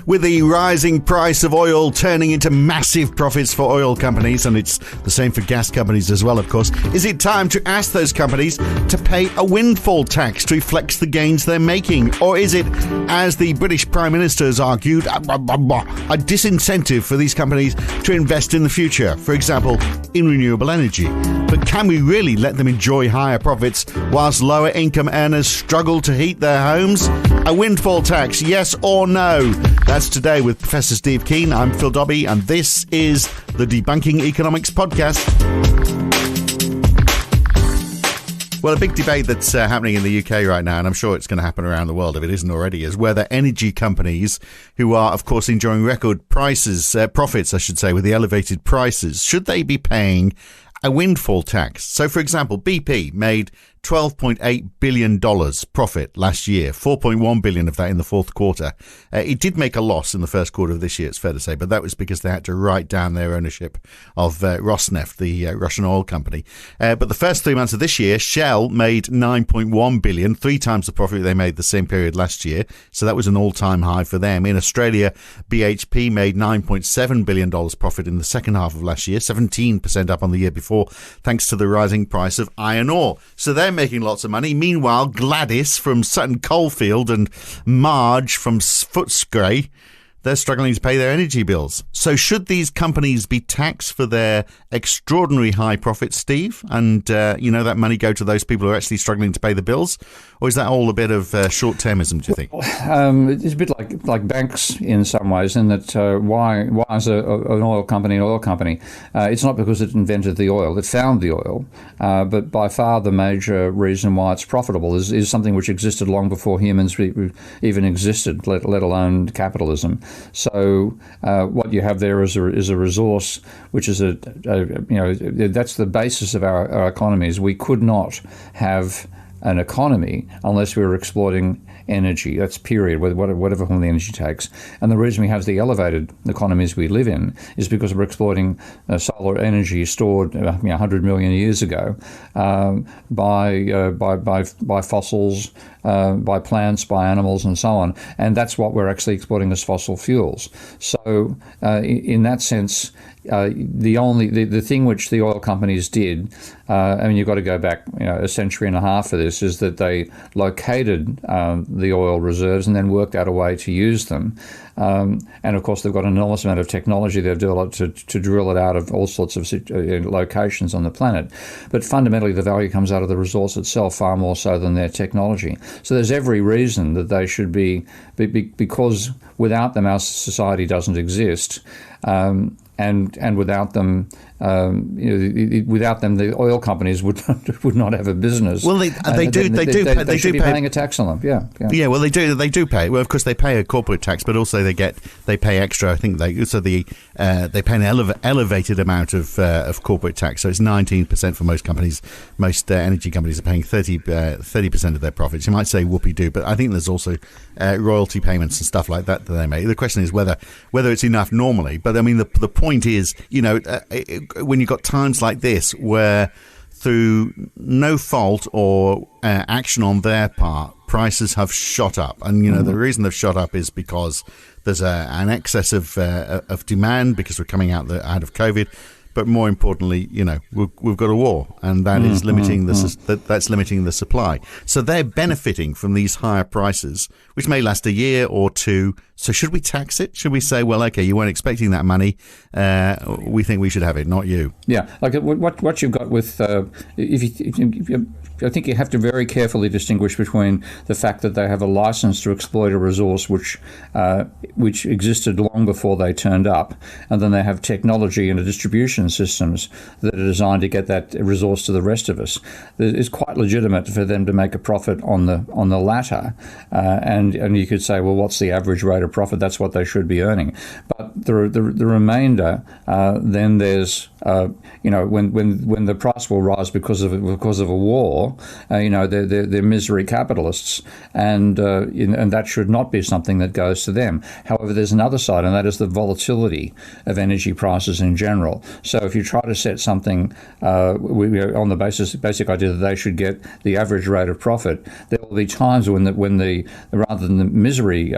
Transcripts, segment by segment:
With the rising price of oil turning into massive profits for oil companies, and it's the same for gas companies as well, of course, is it time to ask those companies to pay a windfall tax to reflect the gains they're making? Or is it, as the British Prime Minister has argued, a disincentive for these companies to invest in the future, for example, in renewable energy? But can we really let them enjoy higher profits whilst lower income earners struggle to heat their homes? A windfall tax, yes or no? That's today with Professor Steve Keen. I'm Phil Dobbie, and this is the Debunking Economics Podcast. Well, a big debate that's happening in the UK right now, and I'm sure it's going to happen around the world if it isn't already, is whether energy companies, who are, of course, enjoying record profits, I should say, with the elevated prices, should they be paying a windfall tax? So, for example, BP made $12.8 billion profit last year, $4.1 billion of that in the fourth quarter. It did make a loss in the first quarter of this year, it's fair to say, but that was because they had to write down their ownership of Rosneft, the Russian oil company. But the first 3 months of this year, Shell made $9.1 billion, 3 times the profit they made the same period last year. So that was an all-time high for them. In Australia, BHP made $9.7 billion profit in the second half of last year, 17% up on the year before, thanks to the rising price of iron ore. So they're making lots of money. Meanwhile, Gladys from Sutton Coalfield and Marge from Footscray, they're struggling to pay their energy bills. So should these companies be taxed for their extraordinary high profits, Steve? And, that money go to those people who are actually struggling to pay the bills? Or is that all a bit of short-termism, do you think? It's a bit like banks in some ways, in that why is an oil company an oil company? It's not because it invented the oil. It found the oil. But by far the major reason why it's profitable is something which existed long before humans even existed, let alone capitalism. So what you have there is a resource which is that's the basis of our economies. We could not have an economy unless we were exploiting energy. That's period, whatever form the energy takes. And the reason we have the elevated economies we live in is because we're exploiting solar energy stored 100 million years ago by fossils, by plants, by animals, and so on. And that's what we're actually exploiting as fossil fuels. So in that sense, the thing which the oil companies did, you've got to go back a century and a half for this, is that they located the oil reserves and then worked out a way to use them. And of course, they've got an enormous amount of technology they've developed to drill it out of all sorts of locations on the planet. But fundamentally, the value comes out of the resource itself far more so than their technology. So there's every reason that they should be because without them, our society doesn't exist. And without them, the oil companies would not have a business. Well, they do be pay, paying a tax on them. Yeah. Well, they do pay. Well, of course, they pay a corporate tax, but also they pay extra. I think they pay an elevated amount of corporate tax. So it's 19% for most companies. Most energy companies are paying 30% of their profits. You might say whoopee-doo, but I think there's also royalty payments and stuff like that they make. The question is whether it's enough normally. But I mean, the point is, when you've got times like this where through no fault or action on their part, prices have shot up. And, the reason they've shot up is because there's an excess of demand because we're coming out of COVID. But more importantly, we've got a war, and that is limiting that's limiting the supply. So they're benefiting from these higher prices, which may last a year or two. So should we tax it? Should we say, well, okay, you weren't expecting that money. We think we should have it, not you. Yeah, like what you've got with I think you have to very carefully distinguish between the fact that they have a license to exploit a resource which existed long before they turned up, and then they have technology and distribution systems that are designed to get that resource to the rest of us. It's quite legitimate for them to make a profit on the latter, and you could say, well, what's the average rate of profit? That's what they should be earning. But the remainder, then there's when the price will rise because of a war, they're misery capitalists, and that should not be something that goes to them. However, there's another side, and that is the volatility of energy prices in general. So if you try to set something on the basic idea that they should get the average rate of profit, there will be times when rather than the misery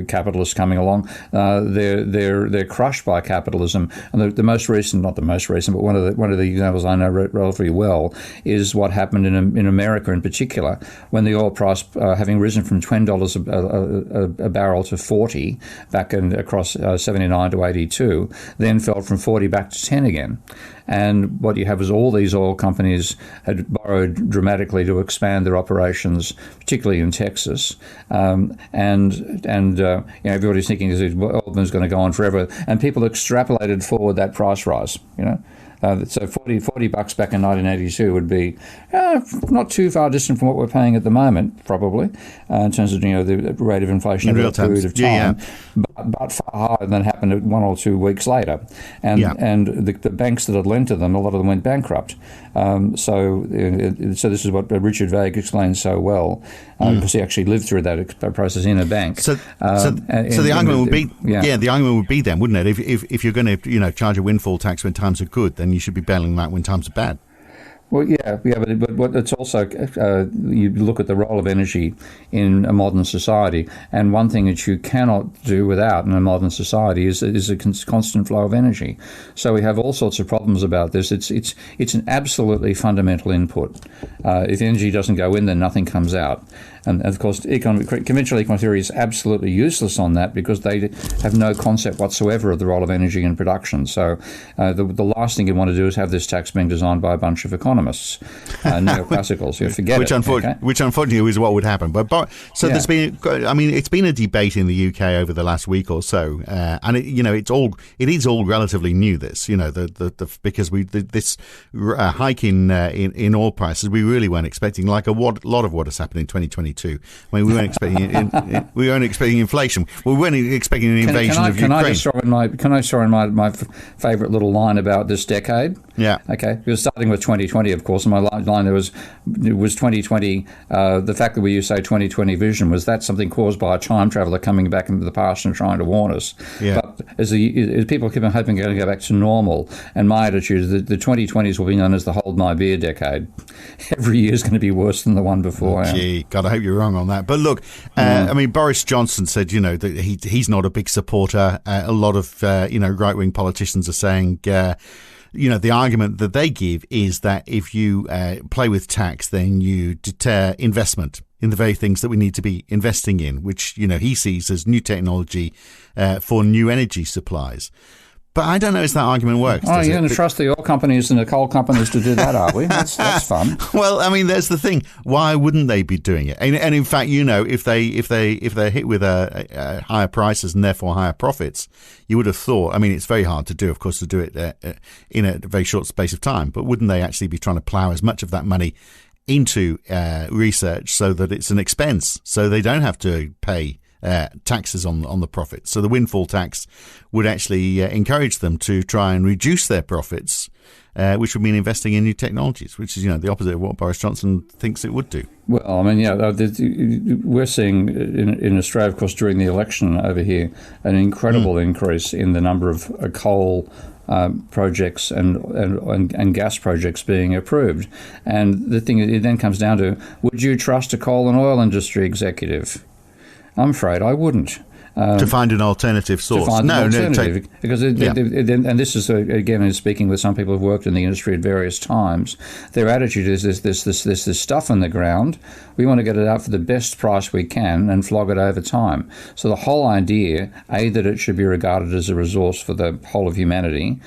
capitalists coming along, they're crushed by capitalism. And the most recent, not the most recent, but one of the examples I know relatively well is what happened in America in particular, when the oil price, having risen from $20 a barrel to 40 back across 79 to 82, then fell from 40 back to 10 again. And what you have is all these oil companies had borrowed dramatically to expand their operations, particularly in Texas. Everybody's thinking oil boom's going to go on forever, and people extrapolated forward that price rise. So $40 back in 1982 would be not too far distant from what we're paying at the moment, probably, in terms of the rate of inflation over a period of time, but far higher than happened 1 or 2 weeks later. And the banks that had lent to them, a lot of them went bankrupt. So this is what Richard Vague explains so well, because he actually lived through that process in a bank. So the argument would be, the argument would be then, wouldn't it? If you're going to charge a windfall tax when times are good, then you should be bailing them out when times are bad. Well, but it's also you look at the role of energy in a modern society, and one thing that you cannot do without in a modern society is a constant flow of energy. So we have all sorts of problems about this. It's an absolutely fundamental input. If energy doesn't go in, then nothing comes out. And of course, conventional economic theory is absolutely useless on that, because they have no concept whatsoever of the role of energy in production. So the last thing you want to do is have this tax being designed by a bunch of economists, neoclassicals. You forget which unfortunately is what would happen. There's been, it's been a debate in the UK over the last week or so, and it is all relatively new. This, because this hike in oil prices, we really weren't expecting, like a lot of what has happened in 2022. I mean, we weren't expecting inflation. We weren't expecting an invasion of Ukraine. Can I throw in my favourite little line about this decade? Yeah. Okay. Because starting with 2020, of course, and my line there was 2020. The fact that we use, say, 2020 vision, was that something caused by a time traveller coming back into the past and trying to warn us. Yeah. But as people keep on hoping they're going to go back to normal, and my attitude is that the 2020s will be known as the hold my beer decade. Every year is going to be worse than the one before. God, I hope you're wrong on that. But look, Boris Johnson said, that he's not a big supporter. A lot of, right-wing politicians are saying, the argument that they give is that if you play with tax, then you deter investment in the very things that we need to be investing in, which, he sees as new technology for new energy supplies. But I don't know if that argument works. Oh, you're going to trust the oil companies and the coal companies to do that, are we? That's fun. Well, there's the thing. Why wouldn't they be doing it? And in fact, if they're hit with higher prices and therefore higher profits, you would have thought. It's very hard to do, of course, to do it in a very short space of time. But wouldn't they actually be trying to plough as much of that money into research so that it's an expense, so they don't have to pay taxes on the profits? So the windfall tax would actually encourage them to try and reduce their profits, which would mean investing in new technologies, which is the opposite of what Boris Johnson thinks it would do. Well, we're seeing in Australia, of course, during the election over here, an incredible increase in the number of coal projects and gas projects being approved. And the thing, it then comes down to, would you trust a coal and oil industry executive? I'm afraid I wouldn't. To find an alternative source. Because and this is again speaking with some people who've worked in the industry at various times. Their attitude is there's this stuff in the ground. We want to get it out for the best price we can and flog it over time. So the whole idea, A, that it should be regarded as a resource for the whole of humanity,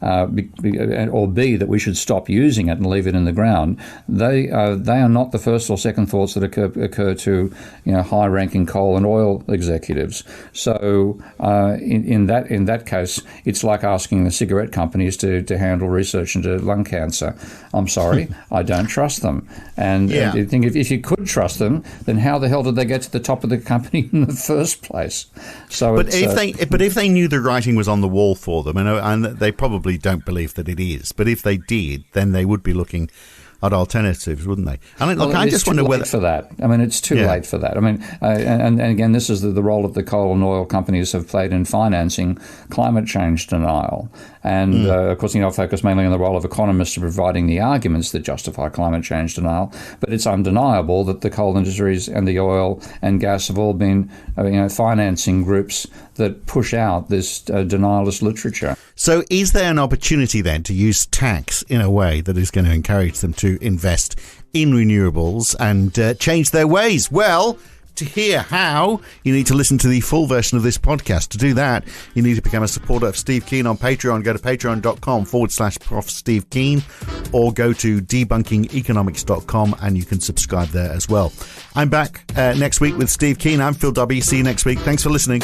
or B, that we should stop using it and leave it in the ground. They are not the first or second thoughts that occur to high-ranking coal and oil executives. So in that case, it's like asking the cigarette companies to handle research into lung cancer. I'm sorry, I don't trust them. And I think if you could trust them, then how the hell did they get to the top of the company in the first place? So, if they knew the writing was on the wall for them, and they probably probably don't believe that it is. But if they did, then they would be looking at alternatives, wouldn't they? And look, I just wonder whether for that. I mean, it's too late for that. I mean, and again, this is the role that the coal and oil companies have played in financing climate change denial. And of course, I focus mainly on the role of economists in providing the arguments that justify climate change denial. But it's undeniable that the coal industries and the oil and gas have all been, financing groups that push out this denialist literature. So is there an opportunity then to use tax in a way that is going to encourage them to invest in renewables and change their ways? Well, to hear how, you need to listen to the full version of this podcast. To do that, you need to become a supporter of Steve Keen on Patreon. Go to patreon.com/Prof Steve Keen or go to debunkingeconomics.com and you can subscribe there as well. I'm back next week with Steve Keen. I'm Phil Dobbie. See you next week. Thanks for listening.